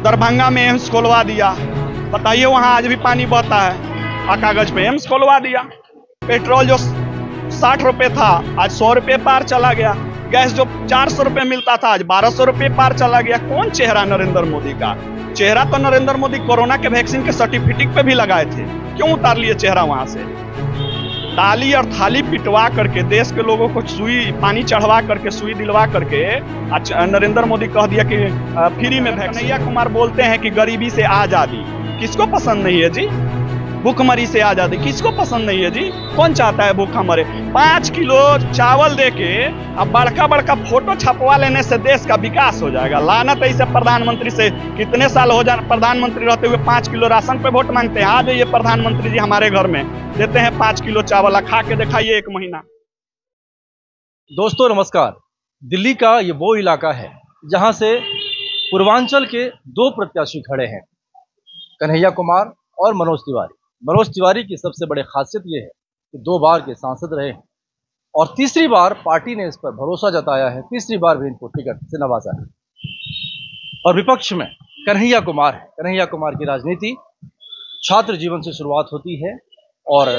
दरभंगा में एम्स खोलवा दिया, बताइए वहां आज भी पानी बहता है, कागज पे एम्स खोलवा दिया। पेट्रोल जो 60 रुपए था आज 100 रुपए पार चला गया। गैस जो 400 रुपए मिलता था आज 1200 रुपए पार चला गया। कौन चेहरा नरेंद्र मोदी का? चेहरा तो नरेंद्र मोदी कोरोना के वैक्सीन के सर्टिफिकेट पे भी लगाए थे, क्यों उतार लिए चेहरा वहां से? ताली और थाली पिटवा करके देश के लोगों को सुई पानी चढ़वा करके सुई दिलवा करके नरेंद्र मोदी कह दिया कि फ्री में वैक्सीन। कन्हैया कुमार बोलते हैं कि गरीबी से आजादी, किसको पसंद नहीं है जी? भूखमरी से आजादी किसको पसंद नहीं है जी? कौन चाहता है भूखा मरे? 5 किलो चावल देके अब बड़का बड़का फोटो छपवा लेने से देश का विकास हो जाएगा। लानत है इसे प्रधानमंत्री से, कितने साल हो जाए प्रधानमंत्री रहते हुए 5 किलो राशन पे वोट मांगते हैं। आ जाइए प्रधानमंत्री जी हमारे घर में, देते हैं 5 किलो चावल, खा के दिखाइए 1 महीना। दोस्तों नमस्कार। दिल्ली का ये वो इलाका है जहां से पूर्वांचल के 2 प्रत्याशी खड़े हैं, कन्हैया कुमार और मनोज तिवारी। मनोज तिवारी की सबसे बड़ी खासियत यह है कि 2 बार के सांसद रहे हैं और तीसरी बार पार्टी ने इस पर भरोसा जताया है, तीसरी बार भी इनको टिकट से नवाजा है। और विपक्ष में कन्हैया कुमार है। कन्हैया कुमार की राजनीति छात्र जीवन से शुरुआत होती है और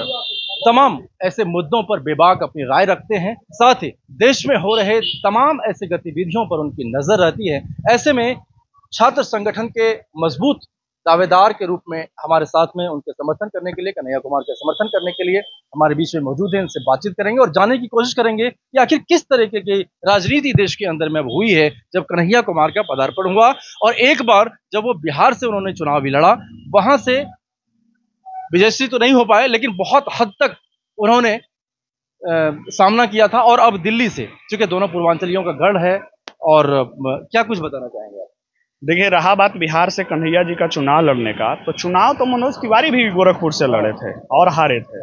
तमाम ऐसे मुद्दों पर बेबाक अपनी राय रखते हैं, साथ ही देश में हो रहे तमाम ऐसे गतिविधियों पर उनकी नजर रहती है। ऐसे में छात्र संगठन के मजबूत दावेदार के रूप में हमारे साथ में उनके समर्थन करने के लिए, कन्हैया कुमार के समर्थन करने के लिए हमारे बीच में मौजूद हैं। इनसे बातचीत करेंगे और जानने की कोशिश करेंगे कि आखिर किस तरीके की राजनीति देश के अंदर में हुई है जब कन्हैया कुमार का पदार्पण हुआ। और एक बार जब वो बिहार से उन्होंने चुनाव भी लड़ा, वहां से विजयश्री तो नहीं हो पाए लेकिन बहुत हद तक उन्होंने सामना किया था। और अब दिल्ली से, चूंकि दोनों पूर्वांचलियों का गढ़ है, और क्या कुछ बताना चाहेंगे आप? देखिए, रहा बात बिहार से कन्हैया जी का चुनाव लड़ने का, तो चुनाव तो मनोज तिवारी भी गोरखपुर से लड़े थे और हारे थे।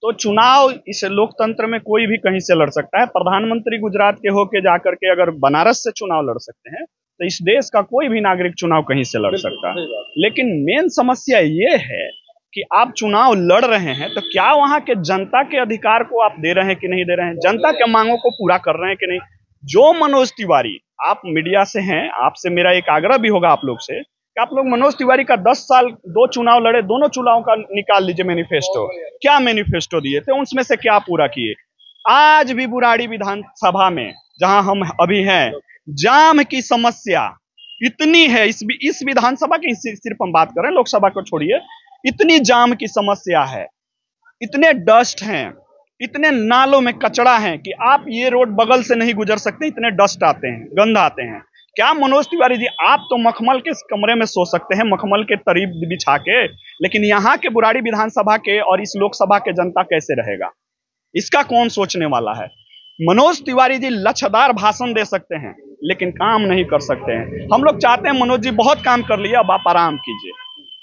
तो चुनाव इस लोकतंत्र में कोई भी कहीं से लड़ सकता है। प्रधानमंत्री गुजरात के होके जाकर के अगर बनारस से चुनाव लड़ सकते हैं तो इस देश का कोई भी नागरिक चुनाव कहीं से लड़ सकता है। लेकिन मेन समस्या ये है कि आप चुनाव लड़ रहे हैं तो क्या वहां के जनता के अधिकार को आप दे रहे हैं कि नहीं दे रहे हैं, जनता के मांगों को पूरा कर रहे हैं कि नहीं। जो मनोज तिवारी, आप मीडिया से हैं, आपसे मेरा एक आग्रह भी होगा आप लोग से कि आप लोग मनोज तिवारी का 10 साल 2 चुनाव लड़े, दोनों चुनाव का निकाल लीजिए मैनिफेस्टो। क्या मैनिफेस्टो दिए थे, उसमें से क्या पूरा किए? आज भी बुराड़ी विधानसभा में जहां हम अभी हैं, जाम की समस्या इतनी है। इस विधानसभा की सिर्फ हम बात करें, लोकसभा को छोड़िए, इतनी जाम की समस्या है, इतने डस्ट हैं, इतने नालों में कचरा है कि आप ये रोड बगल से नहीं गुजर सकते, इतने डस्ट आते हैं, गंध आते हैं। क्या मनोज तिवारी जी, आप तो मखमल के कमरे में सो सकते हैं, मखमल के तरीब बिछा के, लेकिन यहाँ के बुराड़ी विधानसभा के और इस लोकसभा के जनता कैसे रहेगा? इसका कौन सोचने वाला है? मनोज तिवारी जी लच्छदार भाषण दे सकते हैं लेकिन काम नहीं कर सकते हैं। हम लोग चाहते हैं मनोज जी बहुत काम कर लिया, अब आप आराम कीजिए।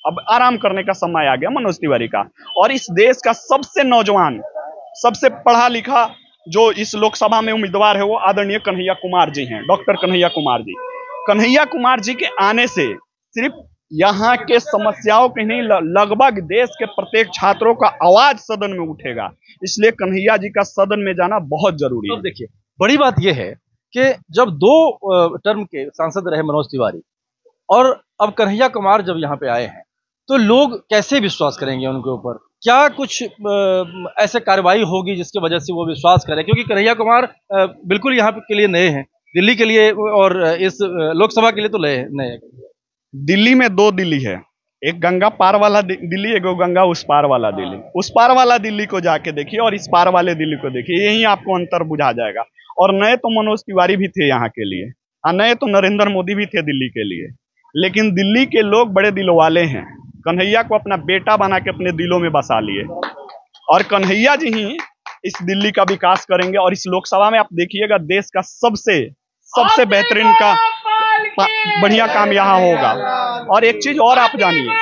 अब आराम करने का समय आ गया मनोज तिवारी का। और इस देश का सबसे नौजवान, सबसे पढ़ा लिखा जो इस लोकसभा में उम्मीदवार है वो आदरणीय कन्हैया कुमार जी हैं, डॉक्टर कन्हैया कुमार जी। कन्हैया कुमार जी के आने से सिर्फ यहाँ के समस्याओं के नहीं, लगभग देश के प्रत्येक छात्रों का आवाज सदन में उठेगा। इसलिए कन्हैया जी का सदन में जाना बहुत जरूरी है। देखिए, बड़ी बात यह है कि जब 2 टर्म के सांसद रहे मनोज तिवारी और अब कन्हैया कुमार जब यहाँ पे आए हैं, तो लोग कैसे विश्वास करेंगे उनके ऊपर? क्या कुछ ऐसे कार्रवाई होगी जिसकी वजह से वो विश्वास करें? क्योंकि कन्हैया कुमार बिल्कुल यहाँ के लिए नए हैं, दिल्ली के लिए और इस लोकसभा के लिए तो नए हैं। दिल्ली में 2 दिल्ली है, एक गंगा पार वाला दिल्ली, एक गंगा उस पार वाला दिल्ली। उस पार वाला दिल्ली को जाके देखिए और इस पार वाले दिल्ली को देखिए, यही आपको अंतर बुझा जाएगा। और नए तो मनोज तिवारी भी थे यहाँ के लिए, नए तो नरेंद्र मोदी भी थे दिल्ली के लिए, लेकिन दिल्ली के लोग बड़े दिल वाले हैं। कन्हैया को अपना बेटा बना के अपने दिलों में बसा लिए और कन्हैया जी ही इस दिल्ली का विकास करेंगे। और इस लोकसभा में आप देखिएगा देश का सबसे बेहतरीन का बढ़िया काम यहाँ होगा। और एक चीज और आप जानिए,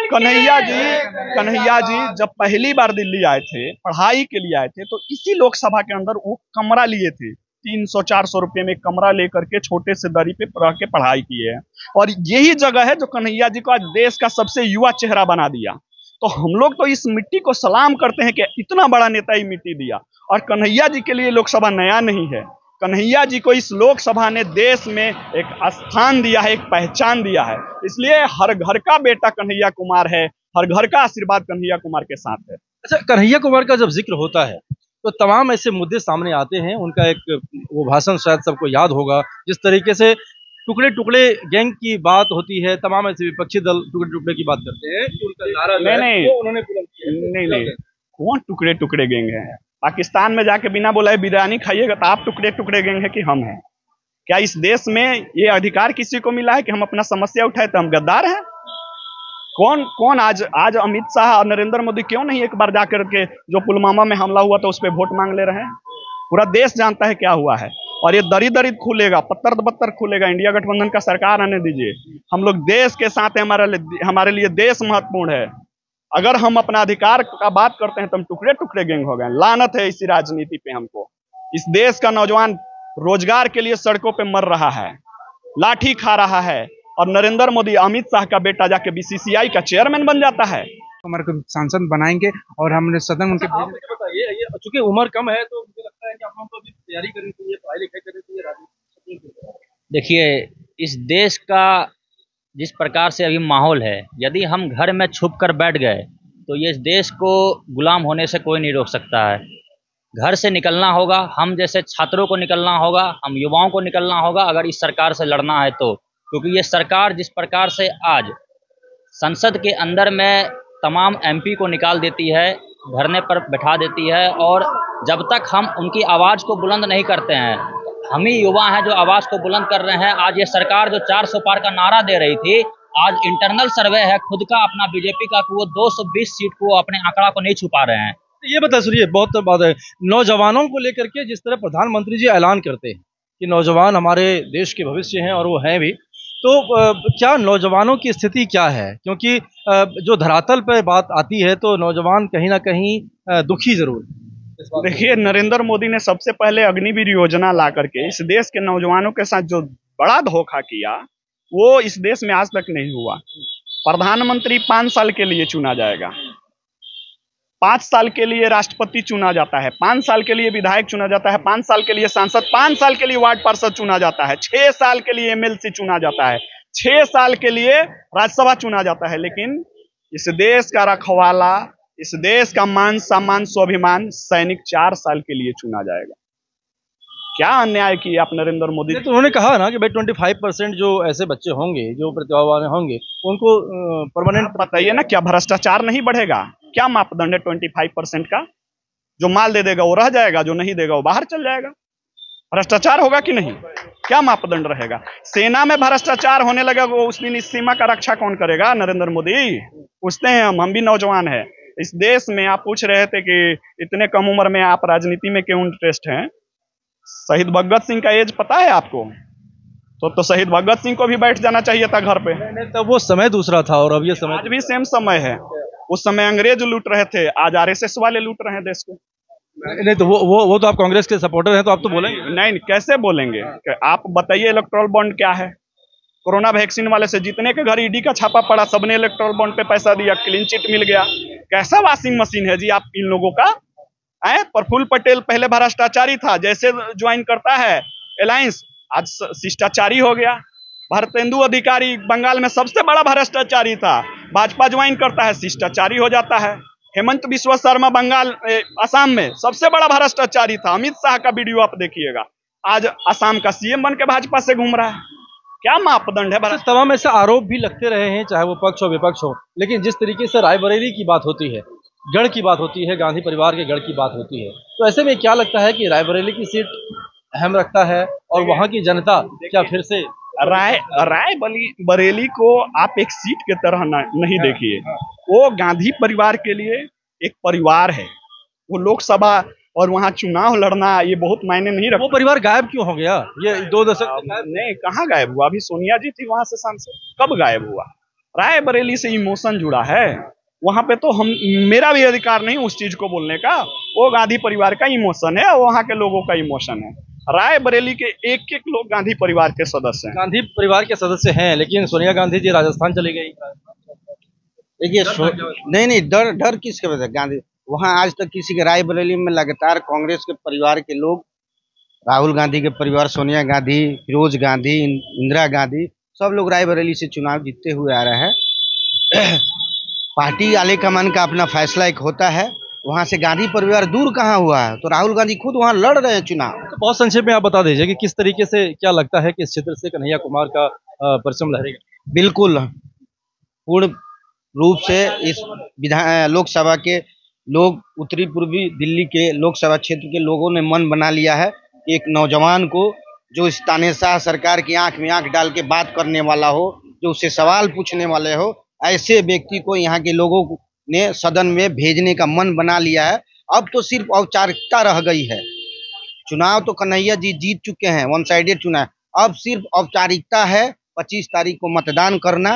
कन्हैया जी जब पहली बार दिल्ली आए थे, पढ़ाई के लिए आए थे, तो इसी लोकसभा के अंदर वो कमरा लिए थे, 300-400 रुपए में कमरा लेकर के छोटे से दरी पे रह के पढ़ाई किए हैं। और यही जगह है जो कन्हैया जी को आज देश का सबसे युवा चेहरा बना दिया। तो हम लोग तो इस मिट्टी को सलाम करते हैं कि इतना बड़ा नेता ही मिट्टी दिया। और कन्हैया जी के लिए लोकसभा नया नहीं है, कन्हैया जी को इस लोकसभा ने देश में एक स्थान दिया है, एक पहचान दिया है। इसलिए हर घर का बेटा कन्हैया कुमार है, हर घर का आशीर्वाद कन्हैया कुमार के साथ है। अच्छा, कन्हैया कुमार का जब जिक्र होता है तो तमाम ऐसे मुद्दे सामने आते हैं। उनका एक वो भाषण शायद सबको याद होगा, जिस तरीके से टुकड़े टुकड़े गैंग की बात होती है, तमाम ऐसे विपक्षी दल टुकड़े टुकड़े की बात करते हैं कि उनका नारा जो है, नहीं वो उन्होंने बुलंद किया है। नहीं, कौन टुकड़े टुकड़े गैंग है? पाकिस्तान में जाके बिना बुलाए बिरयानी खाइएगा तो आप टुकड़े टुकड़े गैंग है कि हम हैं? क्या इस देश में ये अधिकार किसी को मिला है कि हम अपना समस्या उठाए? तो हम गद्दार हैं? कौन आज अमित शाह और नरेंद्र मोदी क्यों नहीं एक बार जाकर के, जो पुलवामा में हमला हुआ था उस पर वोट मांग ले रहे हैं? पूरा देश जानता है क्या हुआ है। और ये दरी दरी खुलेगा, पत्थर बत्तर खुलेगा। इंडिया गठबंधन का सरकार आने दीजिए। हम लोग देश के साथ हैं, हमारे लिए देश महत्वपूर्ण है। अगर हम अपना अधिकार का बात करते हैं तो हम टुकड़े टुकड़े गैंग हो गए। लानत है इसी राजनीति पे हमको। इस देश का नौजवान रोजगार के लिए सड़कों पे मर रहा है, लाठी खा रहा है, और नरेंद्र मोदी, अमित शाह का बेटा जाके बीसीसीआई का चेयरमैन बन जाता है। हमारे को सांसद बनाएंगे और हमने सदन उनके आप मुझे बताइए, ये चूंकि उम्र कम है तो मुझे लगता है कि आप लोगों को अभी तैयारी करनी चाहिए, पढ़ाई लिखाई करनी चाहिए, राजनीति। देखिए, इस देश का जिस प्रकार से अभी माहौल है, यदि हम घर में छुप कर बैठ गए तो ये इस देश को गुलाम होने से कोई नहीं रोक सकता है। घर से निकलना होगा, हम जैसे छात्रों को निकलना होगा, हम युवाओं को निकलना होगा अगर इस सरकार से लड़ना है तो। क्योंकि ये सरकार जिस प्रकार से आज संसद के अंदर में तमाम एमपी को निकाल देती है, धरने पर बैठा देती है, और जब तक हम उनकी आवाज़ को बुलंद नहीं करते हैं, हम ही युवा हैं जो आवाज़ को बुलंद कर रहे हैं। आज ये सरकार जो 400 पार का नारा दे रही थी, आज इंटरनल सर्वे है खुद का अपना बीजेपी का कि वो 220 सीट को अपने आंकड़ा को नहीं छुपा रहे हैं। ये बता, सुनिए, बहुत बात है नौजवानों को लेकर के। जिस तरह प्रधानमंत्री जी ऐलान करते हैं कि नौजवान हमारे देश के भविष्य हैं, और वो हैं भी, तो क्या नौजवानों की स्थिति क्या है? क्योंकि जो धरातल पर बात आती है तो नौजवान कहीं ना कहीं दुखी जरूर है। देखिए, नरेंद्र मोदी ने सबसे पहले अग्निवीर योजना ला करके इस देश के नौजवानों के साथ जो बड़ा धोखा किया, वो इस देश में आज तक नहीं हुआ। प्रधानमंत्री 5 साल के लिए चुना जाएगा, 5 साल के लिए राष्ट्रपति चुना जाता है, 5 साल के लिए विधायक चुना जाता है, 5 साल के लिए सांसद, 5 साल के लिए वार्ड पार्षद चुना जाता है, 6 साल के लिए एमएलसी चुना जाता है, 6 साल के लिए राज्यसभा चुना जाता है। लेकिन इस देश का रखवाला, इस देश का मान सम्मान स्वाभिमान सैनिक 4 साल के लिए चुना जाएगा। क्या अन्याय किया आप नरेंद्र मोदी। तो उन्होंने कहा ना कि भाई 25% जो ऐसे बच्चे होंगे जो प्रतिभावान होंगे उनको परमानेंट। बताइए ना, क्या भ्रष्टाचार नहीं बढ़ेगा? क्या मापदंड है 25% का? जो माल दे देगा वो रह जाएगा, जो नहीं देगा वो बाहर चल जाएगा। भ्रष्टाचार होगा कि नहीं? क्या मापदंड रहेगा? सेना में भ्रष्टाचार होने लगा, वो उस दिन इस सीमा का रक्षा कौन करेगा? नरेंद्र मोदी। पूछते हैं हम भी नौजवान हैं इस देश में। आप पूछ रहे थे कि इतने कम उम्र में आप राजनीति में क्यों इंटरेस्ट हैं? शहीद भगत सिंह का एज पता है आपको? तो शहीद भगत सिंह को भी बैठ जाना चाहिए था घर पे। तब वो समय दूसरा था और अब ये समय, आज भी सेम समय है। उस समय अंग्रेज लूट रहे थे, आज आरएसएस वाले लूट रहे हैं देश को। नहीं तो वो तो आप कांग्रेस के सपोर्टर हैं, तो आप तो बोलेंगे। नहीं, कैसे बोलेंगे? आप बताइए इलेक्टोरल बॉन्ड क्या है? कोरोना वैक्सीन वाले से जितने के घर ईडी का छापा पड़ा, सबने इलेक्टोरल बॉन्ड पे पैसा दिया, क्लीन चिट मिल गया। कैसा वॉशिंग मशीन है जी आप इन लोगों का? प्रफुल्ल पटेल पहले भ्रष्टाचारी था, जैसे ज्वाइन करता है अलायंस आज शिष्टाचारी हो गया। भारतेंदु अधिकारी बंगाल में सबसे बड़ा भ्रष्टाचारी था, भाजपा ज्वाइन करता है शिष्टाचारी हो जाता है। हेमंत बिश्व शर्मा बंगाल असम में सबसे बड़ा भ्रष्टाचारी था। अमित शाह का वीडियो आप देखिएगा, आज असम का सीएम बन के भाजपा से घूम रहा है। क्या मापदंड है? तमाम ऐसे आरोप भी लगते रहे हैं, चाहे वो पक्ष हो विपक्ष हो, लेकिन जिस तरीके से रायबरेली की बात होती है, गढ़ की बात होती है, गांधी परिवार के गढ़ की बात होती है, तो ऐसे में क्या लगता है कि रायबरेली की सीट अहम रखता है और वहां की जनता क्या फिर से रायबरेली को आप एक सीट के तरह नहीं देखिए। वो गांधी परिवार के लिए एक परिवार है। वो लोकसभा और वहां चुनाव लड़ना ये बहुत मायने नहीं रखता। वो परिवार गायब क्यों हो गया? ये 2 दशक नहीं, कहाँ गायब हुआ? अभी सोनिया जी थी वहां से सांसद, कब गायब हुआ? रायबरेली से इमोशन जुड़ा है वहां पे। तो मेरा भी अधिकार नहीं उस चीज को बोलने का। वो गांधी परिवार का इमोशन है, वहां के लोगों का इमोशन है। रायबरेली के एक एक लोग गांधी परिवार के सदस्य हैं। गांधी परिवार के सदस्य हैं, लेकिन सोनिया गांधी जी राजस्थान चली गई। देखिए, नहीं, डर किसके वजह? गांधी वहां आज तक किसी के, रायबरेली में लगातार कांग्रेस के परिवार के लोग राहुल गांधी के परिवार, सोनिया गांधी, फिरोज गांधी, इंदिरा गांधी, सब लोग रायबरेली से चुनाव जीतते हुए आ रहे हैं। पार्टी आलेकमान का अपना फैसला एक होता है, वहां से गांधी परिवार दूर कहाँ हुआ है, तो राहुल गांधी खुद वहां लड़ रहे हैं चुनाव। तो बहुत संक्षेप में आप बता दीजिए कि किस तरीके से क्या लगता है कि इस क्षेत्र से कन्हैया कुमार का परचम लहरेगा। बिल्कुल पूर्ण रूप से इस लोकसभा के लोग, उत्तरी पूर्वी दिल्ली के लोकसभा क्षेत्र के लोगों ने मन बना लिया है। एक नौजवान को जो इस तानेशाह सरकार की आंख में आंख डाल के बात करने वाला हो, जो उससे सवाल पूछने वाले हो, ऐसे व्यक्ति को यहाँ के लोगों ने सदन में भेजने का मन बना लिया है। अब तो सिर्फ औपचारिकता रह गई है। चुनाव तो कन्हैया जी जीत चुके हैं, वन साइडेड चुनाव, अब सिर्फ औपचारिकता है 25 तारीख को मतदान करना।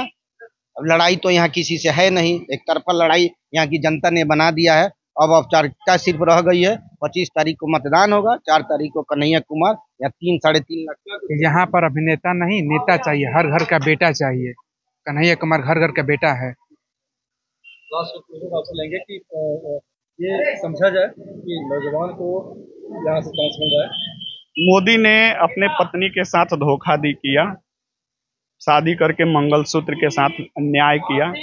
अब लड़ाई तो यहाँ किसी से है नहीं, एक तरफा लड़ाई यहाँ की जनता ने बना दिया है। अब औपचारिकता सिर्फ रह गई है, 25 तारीख को मतदान होगा, 4 तारीख को कन्हैया कुमार या 3-3.5 लाख। यहाँ पर अभिनेता नहीं, नेता चाहिए, हर घर का बेटा चाहिए। कन्हैया कुमार घर घर का बेटा है। आपसे लेंगे कि ये समझा जाए कि नौजवान को यहाँ से चांस मिल रहा है। मोदी ने अपने पत्नी के साथ धोखाधड़ी किया, शादी करके मंगलसूत्र के साथ अन्याय किया।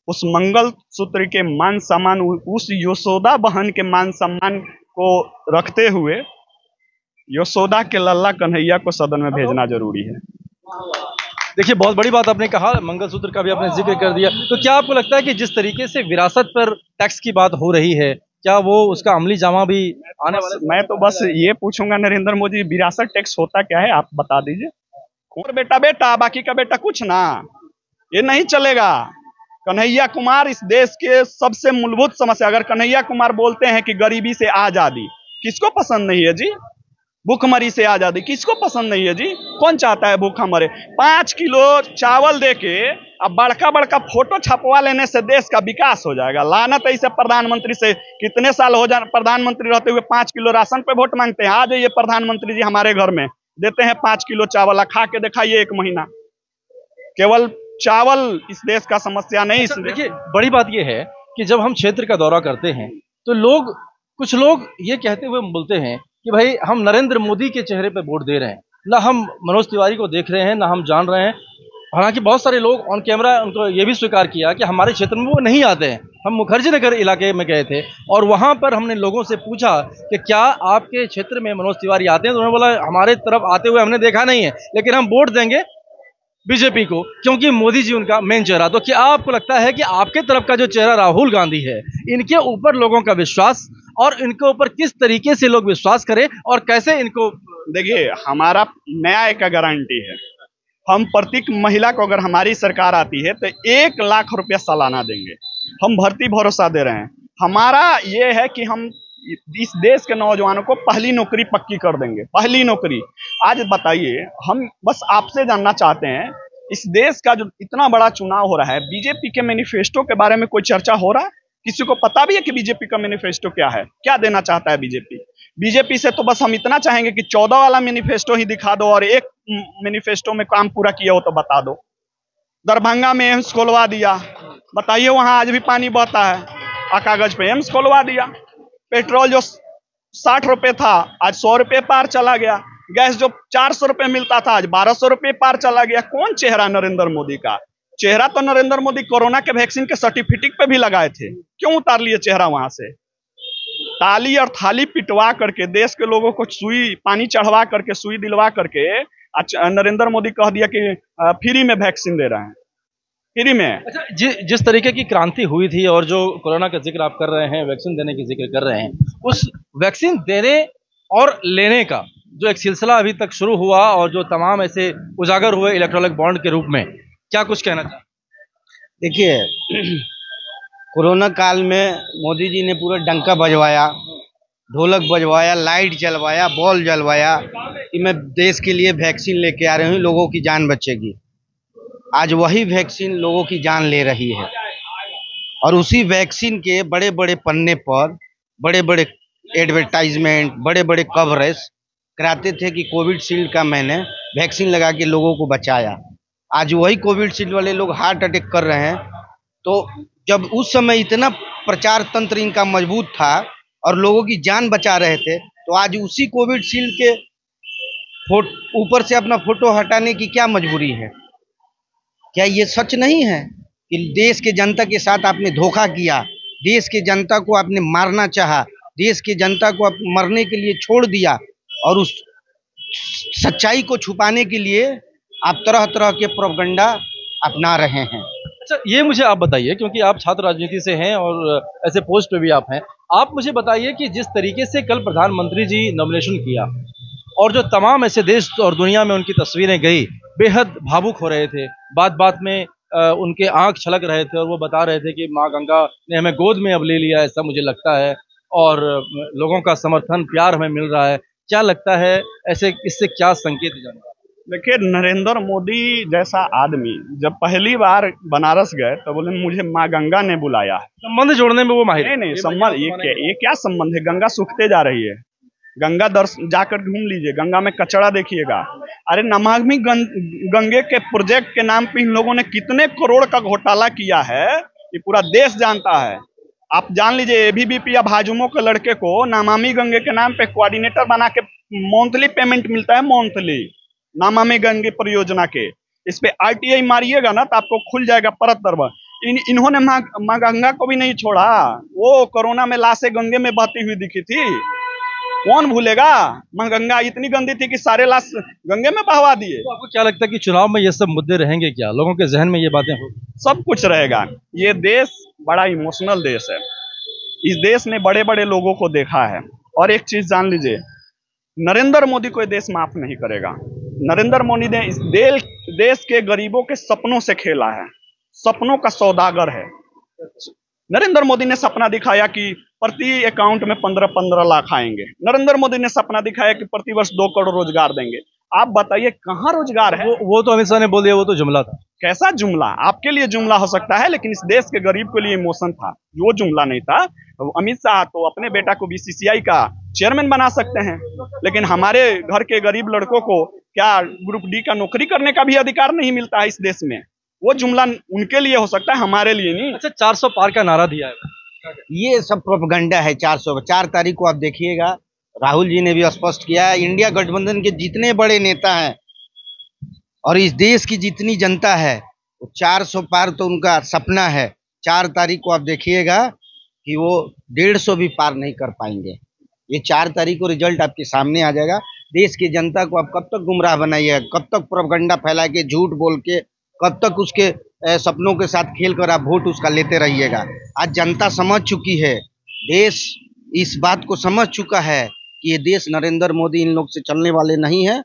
उस मंगलसूत्र के मान सम्मान, उस यशोदा बहन के मान सम्मान को रखते हुए यशोदा के लल्ला कन्हैया को सदन में भेजना जरूरी है। देखिए, बहुत बड़ी बात आपने कहा, मंगलसूत्र का भी आपने जिक्र कर दिया। तो क्या आपको लगता है कि जिस तरीके से विरासत पर टैक्स की बात हो रही है, क्या वो उसका अमली जामा भी आने वाला? मैं तो बस ये पूछूंगा नरेंद्र मोदी, विरासत टैक्स होता क्या है आप बता दीजिए। और बेटा बेटा, बाकी का बेटा कुछ ना, ये नहीं चलेगा। कन्हैया कुमार इस देश के सबसे मूलभूत समस्या, अगर कन्हैया कुमार बोलते हैं कि गरीबी से आजादी, किसको पसंद नहीं है जी? भूखमरी से आजादी किसको पसंद नहीं है जी? कौन चाहता है भूखा मरे? 5 किलो चावल देके अब बड़का बड़का फोटो छपवा लेने से देश का विकास हो जाएगा। लानत है इसे प्रधानमंत्री से, कितने साल हो जाए प्रधानमंत्री रहते हुए 5 किलो राशन पे वोट मांगते हैं। आ जाइए प्रधानमंत्री जी हमारे घर में, देते हैं 5 किलो चावल, खा के दिखाइए 1 महीना। केवल चावल इस देश का समस्या नहीं। देखिए, बड़ी बात यह है कि जब हम क्षेत्र का दौरा करते हैं तो कुछ लोग ये कहते हुए बोलते हैं कि भाई हम नरेंद्र मोदी के चेहरे पे वोट दे रहे हैं, ना हम मनोज तिवारी को देख रहे हैं, ना हम जान रहे हैं। हालांकि बहुत सारे लोग ऑन कैमरा उनको ये भी स्वीकार किया कि हमारे क्षेत्र में वो नहीं आते हैं। हम मुखर्जी नगर इलाके में गए थे और वहां पर हमने लोगों से पूछा कि क्या आपके क्षेत्र में मनोज तिवारी आते हैं, तो उन्होंने बोला हमारे तरफ आते हुए हमने देखा नहीं है, लेकिन हम वोट देंगे बीजेपी को क्योंकि मोदी जी उनका मेन चेहरा। तो क्या आपको लगता है कि आपके तरफ का जो चेहरा राहुल गांधी है, इनके ऊपर लोगों का विश्वास, और इनके ऊपर किस तरीके से लोग विश्वास करें और कैसे इनको? देखिए, हमारा न्याय का गारंटी है। हम प्रत्येक महिला को, अगर हमारी सरकार आती है तो 1 लाख रुपया सालाना देंगे। हम भर्ती भरोसा दे रहे हैं। हमारा ये है कि हम इस देश के नौजवानों को पहली नौकरी पक्की कर देंगे, पहली नौकरी। आज बताइए, हम बस आपसे जानना चाहते हैं, इस देश का जो इतना बड़ा चुनाव हो रहा है, बीजेपी के मैनिफेस्टो के बारे में कोई चर्चा हो रहा है? किसी को पता भी है कि बीजेपी का मैनिफेस्टो क्या है, क्या देना चाहता है बीजेपी? बीजेपी से तो बस हम इतना चाहेंगे कि 14 वाला मैनिफेस्टो ही दिखा दो और एक मैनिफेस्टो में काम पूरा किया हो तो बता दो। दरभंगा में एम्स खोलवा दिया, बताइए वहां आज भी पानी बहता है। कागज पे एम्स खोलवा दिया। पेट्रोल जो 60 रुपए था आज 100 रुपए पार चला गया। गैस जो 400 रुपए मिलता था आज 1200 रुपए पार चला गया। कौन चेहरा नरेंद्र मोदी का? चेहरा तो नरेंद्र मोदी कोरोना के वैक्सीन के सर्टिफिकेट पे भी लगाए थे, क्यों उतार लिए चेहरा वहां से? ताली और थाली पिटवा करके देश के लोगों को सुई पानी चढ़वा करके, सुई दिलवा करके नरेंद्र मोदी कह दिया कि फ्री में वैक्सीन दे रहे हैं, फ्री में। अच्छा, जिस तरीके की क्रांति हुई थी और जो कोरोना का जिक्र आप कर रहे हैं, वैक्सीन देने की जिक्र कर रहे हैं, उस वैक्सीन देने और लेने का जो एक सिलसिला अभी तक शुरू हुआ और जो तमाम ऐसे उजागर हुए इलेक्ट्रॉनिक बॉन्ड के रूप में, क्या कुछ कहना चाहिए? देखिए, कोरोना काल में मोदी जी ने पूरा डंका बजवाया, ढोलक बजवाया, लाइट जलवाया, बॉल जलवाया कि मैं देश के लिए वैक्सीन लेके आ रही हूँ, लोगों की जान बचेगी। आज वही वैक्सीन लोगों की जान ले रही है और उसी वैक्सीन के बड़े बड़े पन्ने पर बड़े बड़े एडवर्टाइजमेंट, बड़े बड़े कवरेज कराते थे कि कोविशील्ड का मैंने वैक्सीन लगा के लोगों को बचाया। आज वही कोविशील्ड वाले लोग हार्ट अटैक कर रहे हैं। तो जब उस समय इतना प्रचार तंत्र इनका मजबूत था और लोगों की जान बचा रहे थे, तो आज उसी कोविशील्ड के ऊपर से अपना फोटो हटाने की क्या मजबूरी है? क्या ये सच नहीं है कि देश के जनता के साथ आपने धोखा किया, देश के जनता को आपने मारना चाहा, देश की जनता को आप मरने के लिए छोड़ दिया और उस सच्चाई को छुपाने के लिए आप तरह तरह के प्रोपगंडा अपना रहे हैं। अच्छा, ये मुझे आप बताइए, क्योंकि आप छात्र राजनीति से हैं और ऐसे पोस्ट पे भी आप हैं, आप मुझे बताइए कि जिस तरीके से कल प्रधानमंत्री जी नॉमिनेशन किया और जो तमाम ऐसे देश और दुनिया में उनकी तस्वीरें गई, बेहद भावुक हो रहे थे, बात बात में उनके आंख छलक रहे थे और वो बता रहे थे कि माँ गंगा ने हमें गोद में अब ले लिया, ऐसा मुझे लगता है, और लोगों का समर्थन प्यार हमें मिल रहा है। क्या लगता है, ऐसे इससे क्या संकेत जाना? देखिए, नरेंद्र मोदी जैसा आदमी जब पहली बार बनारस गए तो बोले मुझे माँ गंगा ने बुलाया है। संबंध जोड़ने में वो माहिर। नहीं, संबंध ये क्या संबंध है? गंगा सूखते जा रही है, गंगा दर्शन जाकर घूम लीजिए, गंगा में कचरा देखिएगा। अरे नमामि गंगे के प्रोजेक्ट के नाम पे इन लोगों ने कितने करोड़ का घोटाला किया है, ये पूरा देश जानता है। आप जान लीजिए, एबीवीपी या भाजयुमो के लड़के को नमामि गंगे के नाम पे कोऑर्डिनेटर बना के मंथली पेमेंट मिलता है, मंथली, नमामि गंगे परियोजना के। इस पे आरटीआई मारिएगा ना तो आपको खुल जाएगा परत दरब। इन्होंने माँ गंगा को भी नहीं छोड़ा। वो कोरोना में लाशें गंगे में बहती हुई दिखी थी, कौन भूलेगा? माँ गंगा इतनी गंदी थी कि सारे लाश गंगे में बहवा दिए। तो आपको क्या लगता है कि चुनाव में ये सब मुद्दे रहेंगे? क्या लोगों के जहन में ये बातें हो? सब कुछ रहेगा। ये देश बड़ा इमोशनल देश है। इस देश ने बड़े बड़े लोगों को देखा है। और एक चीज जान लीजिए, नरेंद्र मोदी को देश माफ नहीं करेगा। नरेंद्र मोदी ने इस देश के गरीबों के सपनों से खेला है, सपनों का सौदागर है। नरेंद्र मोदी ने सपना दिखाया कि प्रति अकाउंट में 15-15 लाख आएंगे। नरेंद्र मोदी ने सपना दिखाया कि प्रति वर्ष 2 करोड़ रोजगार देंगे। आप बताइए कहाँ रोजगार है? वो तो अमित शाह ने बोल दिया, वो तो जुमला था। कैसा जुमला? आपके लिए जुमला हो सकता है, लेकिन इस देश के गरीब के लिए इमोशन था, वो जुमला नहीं था। अमित शाह तो अपने बेटा को बीसीसीआई का चेयरमैन बना सकते हैं, लेकिन हमारे घर के गरीब लड़कों को क्या ग्रुप डी का नौकरी करने का भी अधिकार नहीं मिलता है इस देश में? वो जुमला उनके लिए हो सकता है, हमारे लिए नहीं। अच्छा, 400 पार का नारा दिया है, ये सब प्रोपगंडा है। 4 तारीख को आप देखिएगा, राहुल जी ने भी स्पष्ट किया है, इंडिया गठबंधन के जितने बड़े नेता हैं और इस देश की जितनी जनता है, 400 पार तो उनका सपना है। 4 तारीख को आप देखिएगा कि वो 150 भी पार नहीं कर पाएंगे। ये 4 तारीख को रिजल्ट आपके सामने आ जाएगा। देश की जनता को आप कब तक गुमराह बनाइएगा, कब तक प्रोपगंडा फैला के, झूठ बोल के, कब तक उसके सपनों के साथ खेल कर आप वोट उसका लेते रहिएगा। आज जनता समझ चुकी है, देश इस बात को समझ चुका है कि ये देश नरेंद्र मोदी इन लोग से चलने वाले नहीं है।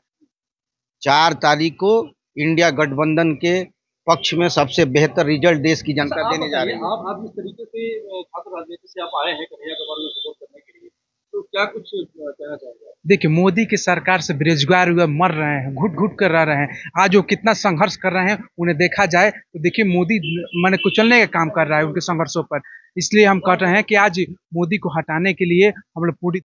4 तारीख को इंडिया गठबंधन के पक्ष में सबसे बेहतर रिजल्ट देश की जनता देने जा रही है। आप जिस तरीके से छात्र राजनीति से आप आए हैं कन्हैया कुमार को सपोर्ट करने के लिए, तो क्या कुछ कहना चाहेंगे? देखिए, मोदी की सरकार से बेरोजगार हुए मर रहे हैं, घुट घुट कर रह रहे हैं। आज वो कितना संघर्ष कर रहे हैं उन्हें देखा जाए तो देखिए, मोदी माने कुचलने का काम कर रहा है उनके संघर्षों पर। इसलिए हम कह रहे हैं कि आज मोदी को हटाने के लिए हम लोग पूरी